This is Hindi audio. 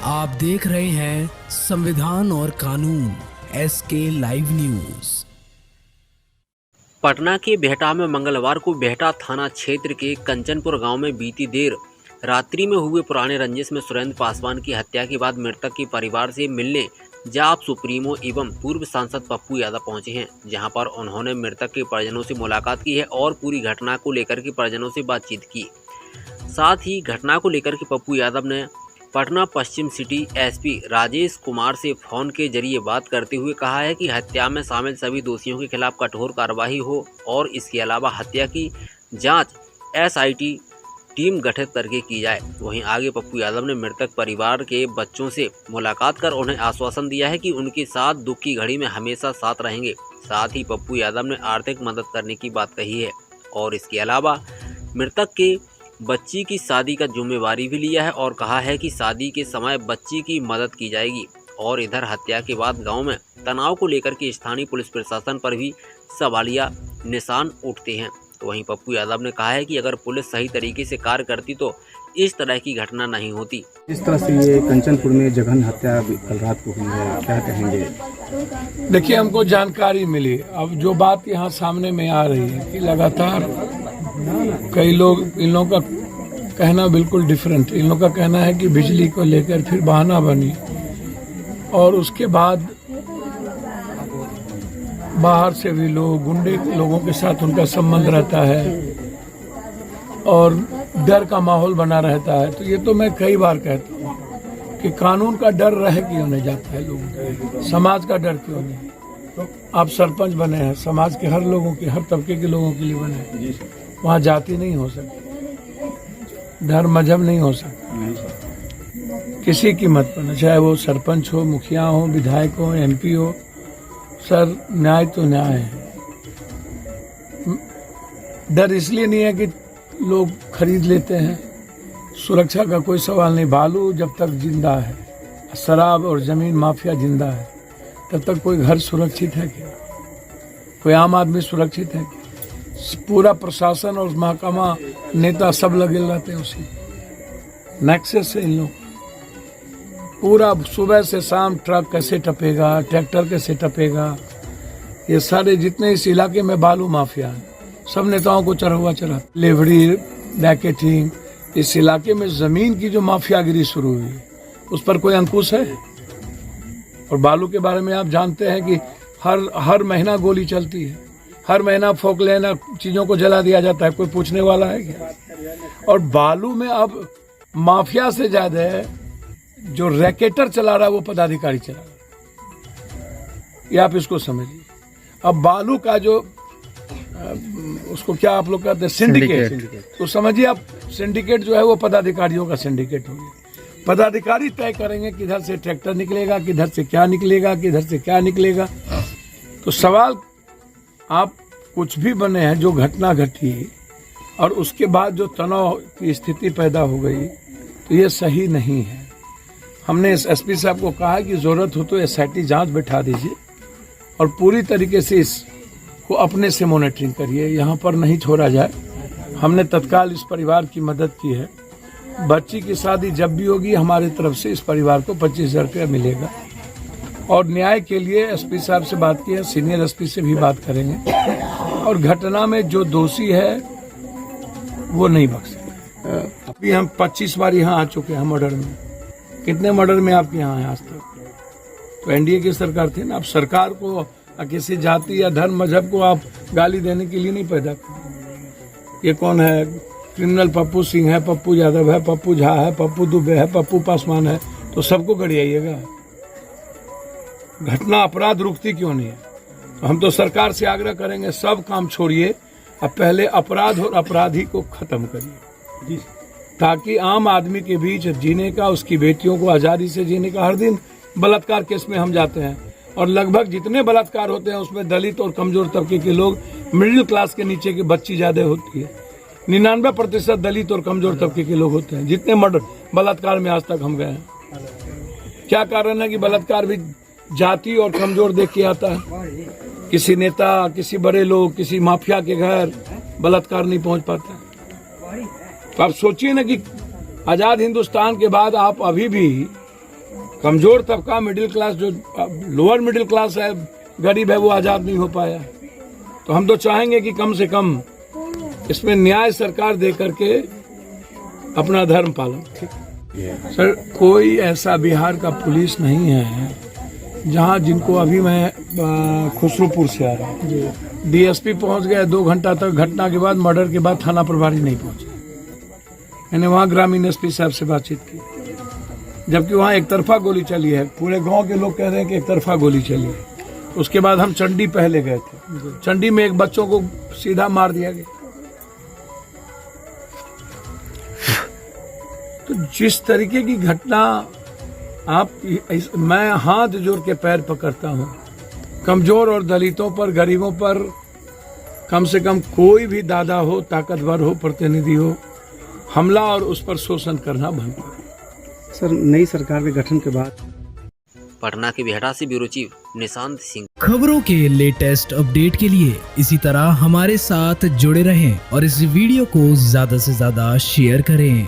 आप देख रहे हैं संविधान और कानून SK लाइव न्यूज। पटना के बिहटा में मंगलवार को बिहटा थाना क्षेत्र के कंचनपुर गांव में बीती देर रात्रि में हुए पुराने रंजिश में सुरेंद्र पासवान की हत्या के बाद मृतक के परिवार से मिलने जाप सुप्रीमो एवं पूर्व सांसद पप्पू यादव पहुंचे हैं, जहां पर उन्होंने मृतक के परिजनों से मुलाकात की है और पूरी घटना को लेकर के परिजनों से बातचीत की। साथ ही घटना को लेकर के पप्पू यादव ने पटना पश्चिम सिटी SP राजेश कुमार से फोन के जरिए बात करते हुए कहा है कि हत्या में शामिल सभी दोषियों के खिलाफ कठोर कार्रवाई हो और इसके अलावा हत्या की जांच SIT टीम गठित करके की जाए। वहीं आगे पप्पू यादव ने मृतक परिवार के बच्चों से मुलाकात कर उन्हें आश्वासन दिया है कि उनके साथ दुख की घड़ी में हमेशा साथ रहेंगे। साथ ही पप्पू यादव ने आर्थिक मदद करने की बात कही है और इसके अलावा मृतक के बच्ची की शादी का जिम्मेवारी भी लिया है और कहा है कि शादी के समय बच्ची की मदद की जाएगी। और इधर हत्या के बाद गांव में तनाव को लेकर के स्थानीय पुलिस प्रशासन पर भी सवालिया निशान उठते हैं। तो वहीं पप्पू यादव ने कहा है कि अगर पुलिस सही तरीके से कार्य करती तो इस तरह की घटना नहीं होती। इस तरह से ये कंचनपुर में जघन्य हत्या कल रात को हुई है, क्या कहेंगे? देखिए, हमको जानकारी मिली, अब जो बात यहाँ सामने में आ रही है कि लगातार कई लोग, इन लोगों का कहना बिल्कुल डिफरेंट। इन लोगों का कहना है कि बिजली को लेकर फिर बहाना बनी और उसके बाद बाहर से भी लोग, गुंडे लोगों के साथ उनका संबंध रहता है और डर का माहौल बना रहता है। तो ये तो मैं कई बार कहता हूँ कि कानून का डर रह क्यों नहीं जाता है लोगों को, समाज का डर क्यों नहीं। आप सरपंच बने हैं, समाज के हर लोगों के, हर तबके के लोगों के लिए बने हैं। वहाँ जाति नहीं हो सकती, धर्म मजहब नहीं हो सकता, किसी की मत बने, चाहे वो सरपंच हो, मुखिया हो, विधायक हो, MP हो। सर, न्याय तो न्याय है। डर इसलिए नहीं है कि लोग खरीद लेते हैं, सुरक्षा का कोई सवाल नहीं। बालू जब तक जिंदा है, शराब और जमीन माफिया जिंदा है, तब तक कोई घर सुरक्षित है क्या? कोई आम आदमी सुरक्षित है क्या? पूरा प्रशासन और महकमा, नेता सब लगे रहते हैं उसी नेक्सस से। इन लोग पूरा सुबह से शाम ट्रक कैसे टपेगा, ट्रैक्टर कैसे टपेगा, ये सारे जितने इस इलाके में बालू माफिया है, सब नेताओं को चढ़ा हुआ चढ़ा। लेवरी, रैकेटिंग, इस इलाके में जमीन की जो माफियागिरी शुरू हुई उस पर कोई अंकुश है? और बालू के बारे में आप जानते हैं कि हर महीना गोली चलती है, हर महीना फोक लेना, चीजों को जला दिया जाता है। कोई पूछने वाला है क्या? और बालू में अब माफिया से ज्यादा जो रैकेटर चला रहा है वो पदाधिकारी चला रहा है। ये आप इसको समझिए। अब बालू का जो उसको क्या आप लोग कहते हैं, सिंडिकेट, तो समझिए आप, सिंडिकेट जो है वो पदाधिकारियों का सिंडिकेट हो गया। पदाधिकारी तय करेंगे किधर से ट्रैक्टर निकलेगा, किधर से क्या निकलेगा, किधर से क्या निकलेगा। तो सवाल, आप कुछ भी बने हैं, जो घटना घटी और उसके बाद जो तनाव की स्थिति पैदा हो गई, तो ये सही नहीं है। हमने SP साहब को कहा कि जरूरत हो तो SIT जांच बैठा दीजिए और पूरी तरीके से इसको अपने से मॉनिटरिंग करिए, यहाँ पर नहीं छोड़ा जाए। हमने तत्काल इस परिवार की मदद की है। बच्ची की शादी जब भी होगी, हमारी तरफ से इस परिवार को 25,000 रुपया मिलेगा। और न्याय के लिए SP साहब से बात की है, सीनियर SP से भी बात करेंगे और घटना में जो दोषी है वो नहीं बख्शेंगे। अभी हम 25 बार यहाँ आ चुके हैं मर्डर में। कितने मर्डर में आपके यहाँ हैं आज तक? तो NDA की सरकार थी ना। आप सरकार को किसी जाति या धर्म मजहब को आप गाली देने के लिए नहीं पैदा कर। ये कौन है? क्रिमिनल पप्पू सिंह है, पप्पू यादव है, पप्पू झा है, पप्पू दुबे है, पप्पू पासवान है, तो सबको गड़ियाइएगा। घटना, अपराध रुकती क्यों नहीं है? तो हम तो सरकार से आग्रह करेंगे, सब काम छोड़िए, अब पहले अपराध और अपराधी को खत्म करिए, ताकि आम आदमी के बीच जीने का, उसकी बेटियों को आजादी से जीने का। हर दिन बलात्कार केस में हम जाते हैं और लगभग जितने बलात्कार होते हैं उसमें दलित और कमजोर तबके के लोग, मिडिल क्लास के नीचे की बच्ची ज्यादा होती है। 99% दलित और कमजोर तबके के लोग होते हैं जितने मर्डर बलात्कार में आज तक हम गए हैं। क्या कारण है कि बलात्कार भी जाति और कमजोर देख के आता है? किसी नेता, किसी बड़े लोग, किसी माफिया के घर बलात्कार नहीं पहुंच पाता। तो आप सोचिए ना कि आजाद हिंदुस्तान के बाद आप अभी भी कमजोर तबका, मिडिल क्लास, जो लोअर मिडिल क्लास है, गरीब है, वो आज़ाद नहीं हो पाया। तो हम तो चाहेंगे कि कम से कम इसमें न्याय सरकार दे करके अपना धर्म पालन। सर, कोई ऐसा बिहार का पुलिस नहीं है जहां जिनको अभी मैं खुसरूपुर से आ रहा हूँ, डीएसपी पहुंच गया 2 घंटा तक, घटना के बाद, मर्डर के बाद थाना प्रभारी नहीं पहुंचे। मैंने वहां ग्रामीण एसपी साहब से बातचीत की, जबकि वहां एक तरफा गोली चली है। पूरे गांव के लोग कह रहे हैं कि एक तरफा गोली चली है। उसके बाद हम चंडी पहले गए थे, चंडी में एक बच्चों को सीधा मार दिया गया। तो जिस तरीके की घटना मैं हाथ जोड़ के पैर पकड़ता हूँ, कमजोर और दलितों पर, गरीबों पर कम से कम कोई भी दादा हो, ताकतवर हो, प्रतिनिधि हो, हमला और उस पर शोषण करना बंद करो। सर, नई सरकार के गठन के बाद पटना के बेहटा से ब्यूरो चीफ निशांत सिंह। खबरों के लेटेस्ट अपडेट के लिए इसी तरह हमारे साथ जुड़े रहें और इस वीडियो को ज्यादा से ज्यादा शेयर करें।